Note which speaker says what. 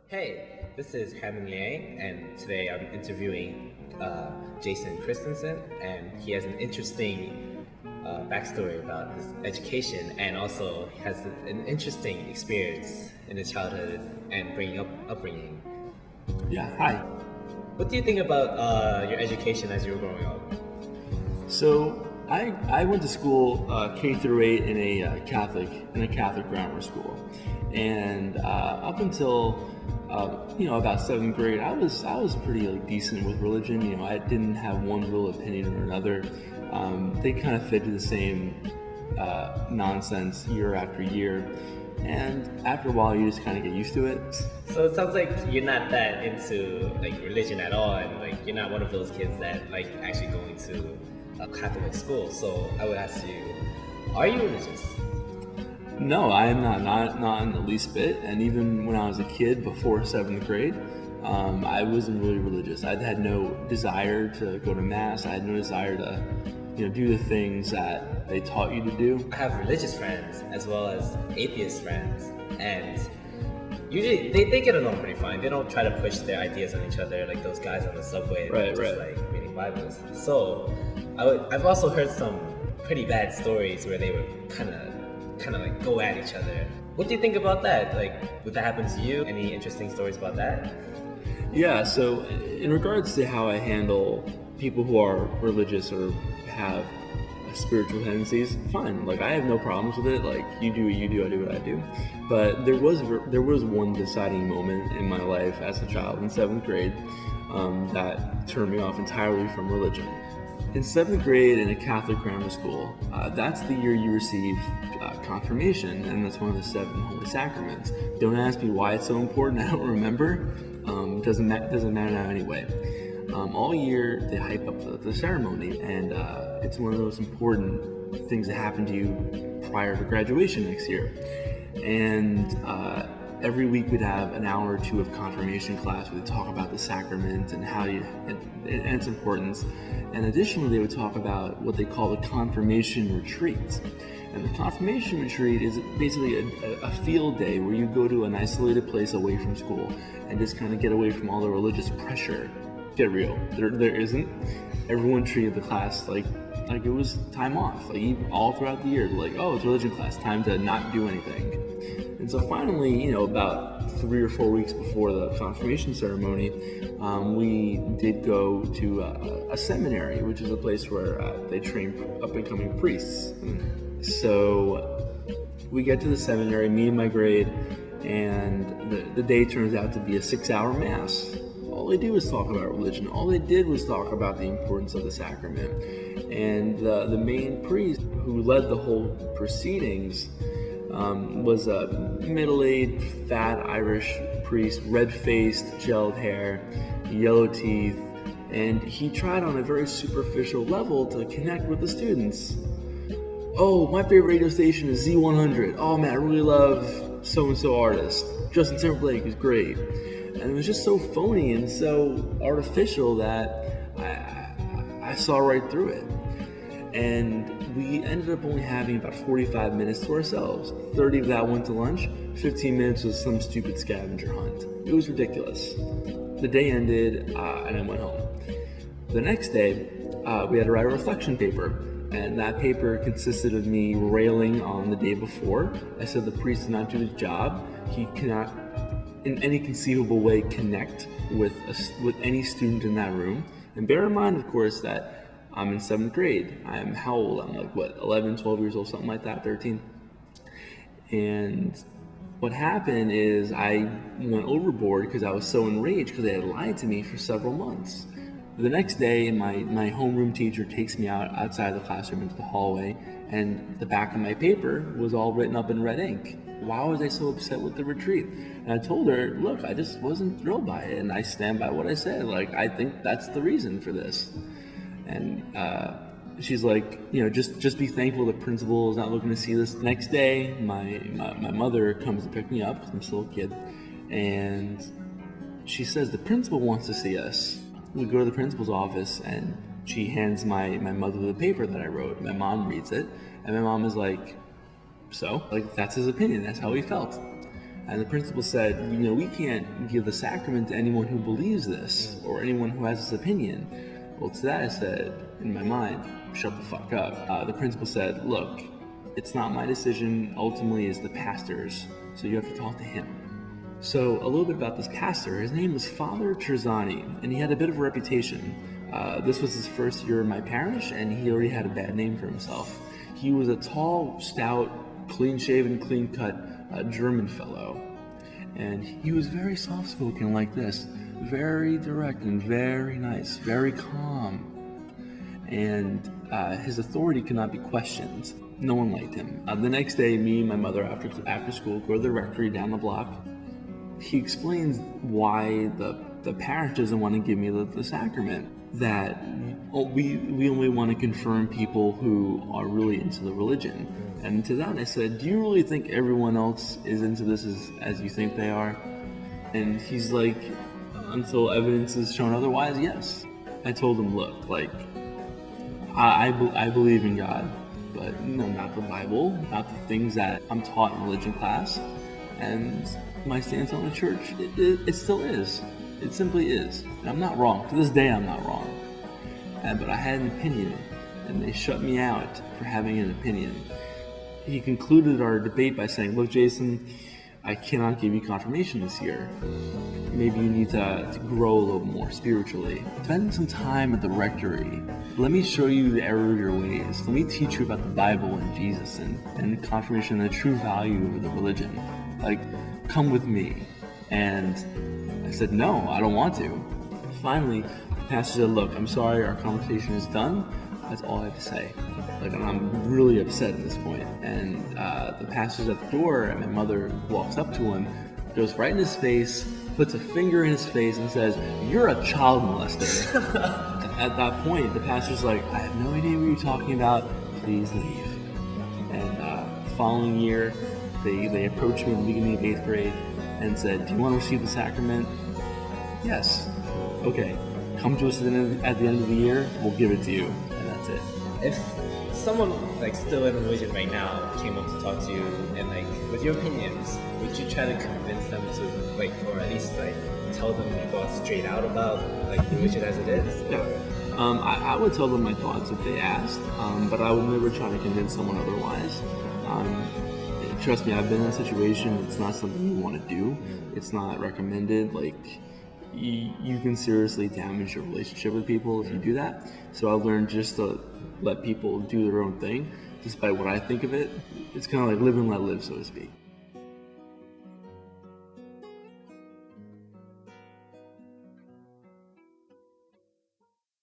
Speaker 1: Hey, this is Hammond Liang, and today I'm interviewing Jason Christensen, and he has an interesting backstory about his education, and also has an interesting experience in his childhood and upbringing.
Speaker 2: Yeah, hi.
Speaker 1: What do you think about your education as you were growing up?
Speaker 2: So I went to school K through 8 in a Catholic grammar school, and up until about seventh grade, I was pretty decent with religion. I didn't have one real opinion or another. They kind of fed to the same nonsense year after year, and after a while, you just kind of get used to it.
Speaker 1: So it sounds like you're not that into like religion at all, and like you're not one of those kids that like actually going to a Catholic school. So I would ask you, are you religious?
Speaker 2: No, I am not in the least bit. And even when I was a kid before seventh grade, I wasn't really religious. I had no desire to go to mass. I had no desire to, do the things that they taught you to do.
Speaker 1: I have religious friends as well as atheist friends, and usually they get along pretty fine. They don't try to push their ideas on each other like those guys on the subway
Speaker 2: Right,
Speaker 1: just
Speaker 2: right.
Speaker 1: like reading Bibles. So I've also heard some pretty bad stories where they would kind of like go at each other. What do you think about that? Like, would that happen to you? Any interesting stories about that?
Speaker 2: Yeah, so in regards to how I handle people who are religious or have spiritual tendencies, fine. Like, I have no problems with it. Like, you do what you do, I do what I do. But there was one deciding moment in my life as a child in seventh grade that turned me off entirely from religion. In seventh grade in a Catholic grammar school, that's the year you receive confirmation, and that's one of the seven holy sacraments. Don't ask me why it's so important. I don't remember. Doesn't matter now anyway. All year they hype up the ceremony, and it's one of those important things that happen to you prior to graduation next year. And every week we'd have an hour or two of confirmation class where they talk about the sacrament and and its importance. And additionally, they would talk about what they call the confirmation retreat. And the confirmation retreat is basically a field day where you go to an isolated place away from school and just kind of get away from all the religious pressure. Get real, there isn't. Everyone treated the class like it was time off. Like all throughout the year, like, oh, it's religion class, time to not do anything. And so finally, about 3 or 4 weeks before the confirmation ceremony, we did go to a seminary, which is a place where they train up-and-coming priests. So we get to the seminary, me and my grade, and the day turns out to be a 6-hour mass. All they do is talk about religion. All they did was talk about the importance of the sacrament. And the main priest who led the whole proceedings was a middle-aged, fat Irish priest, red-faced, gelled hair, yellow teeth, and he tried on a very superficial level to connect with the students. Oh, my favorite radio station is Z100. Oh man, I really love so-and-so artist. Justin Timberlake is great. And it was just so phony and so artificial that I saw right through it. And we ended up only having about 45 minutes to ourselves. 30 of that went to lunch, 15 minutes was some stupid scavenger hunt. It was ridiculous. The day ended, and I went home. The next day, we had to write a reflection paper, and that paper consisted of me railing on the day before. I said the priest did not do his job. He cannot, in any conceivable way, connect with any student in that room. And bear in mind, of course, that I'm in seventh grade. I'm how old? I'm like, 11, 12 years old, something like that, 13. And what happened is I went overboard because I was so enraged because they had lied to me for several months. The next day, my homeroom teacher takes me outside the classroom into the hallway, and the back of my paper was all written up in red ink. Why was I so upset with the retreat? And I told her, look, I just wasn't thrilled by it, and I stand by what I said. Like, I think that's the reason for this. And she's like, just be thankful the principal is not looking to see this. Next day, my mother comes to pick me up because I'm still a kid, and she says the principal wants to see us. We go to the principal's office, and she hands my mother the paper that I wrote. My mom reads it, and my mom is like, so? Like, that's his opinion, that's how he felt. And the principal said, we can't give the sacrament to anyone who believes this or anyone who has this opinion. Well, to that I said, in my mind, shut the fuck up. The principal said, look, it's not my decision, ultimately it's the pastor's, so you have to talk to him. So a little bit about this pastor. His name was Father Terzani, and he had a bit of a reputation. This was his first year in my parish, and he already had a bad name for himself. He was a tall, stout, clean-shaven, clean-cut German fellow, and he was very soft-spoken like this, very direct and very nice, very calm, and his authority could not be questioned. No one liked him. The next day, me and my mother, after school, go to the rectory down the block. He explains why the parish doesn't want to give me the sacrament, that we only want to confirm people who are really into the religion. And to that I said, do you really think everyone else is into this as you think they are? And he's like, until evidence is shown otherwise, yes. I told him, look, like, I believe in God, but not the Bible, not the things that I'm taught in religion class. And my stance on the church, it still is. It simply is. And I'm not wrong. To this day, I'm not wrong. But I had an opinion, and they shut me out for having an opinion. He concluded our debate by saying, look, Jason, I cannot give you confirmation this year. Maybe you need to grow a little more spiritually. Spend some time at the rectory. Let me show you the error of your ways. Let me teach you about the Bible and Jesus and confirmation and the true value of the religion. Like, come with me. And I said, no, I don't want to. Finally, the pastor said, look, I'm sorry, our conversation is done. That's all I have to say. Like, and I'm really upset at this point. And the pastor's at the door, and my mother walks up to him, goes right in his face, puts a finger in his face, and says, "You're a child molester." At that point, the pastor's like, "I have no idea what you're talking about. Please leave." And the following year, they approached me in the beginning of 8th grade and said, "Do you want to receive the sacrament?" "Yes." "Okay, come to us at the end of the year. We'll give it to you." And that's it.
Speaker 1: If someone like still in religion right now came up to talk to you and like with your opinions, would you try to convince them to like, or at least like tell them your thoughts straight out about like religion as it is?
Speaker 2: Yeah. I would tell them my thoughts if they asked, but I would never try to convince someone otherwise. Trust me, I've been in a situation. It's not something you want to do. It's not recommended. Like, you can seriously damage your relationship with people if you do that. So I learned just to let people do their own thing, despite what I think of it. It's kind of like live and let live, so to speak.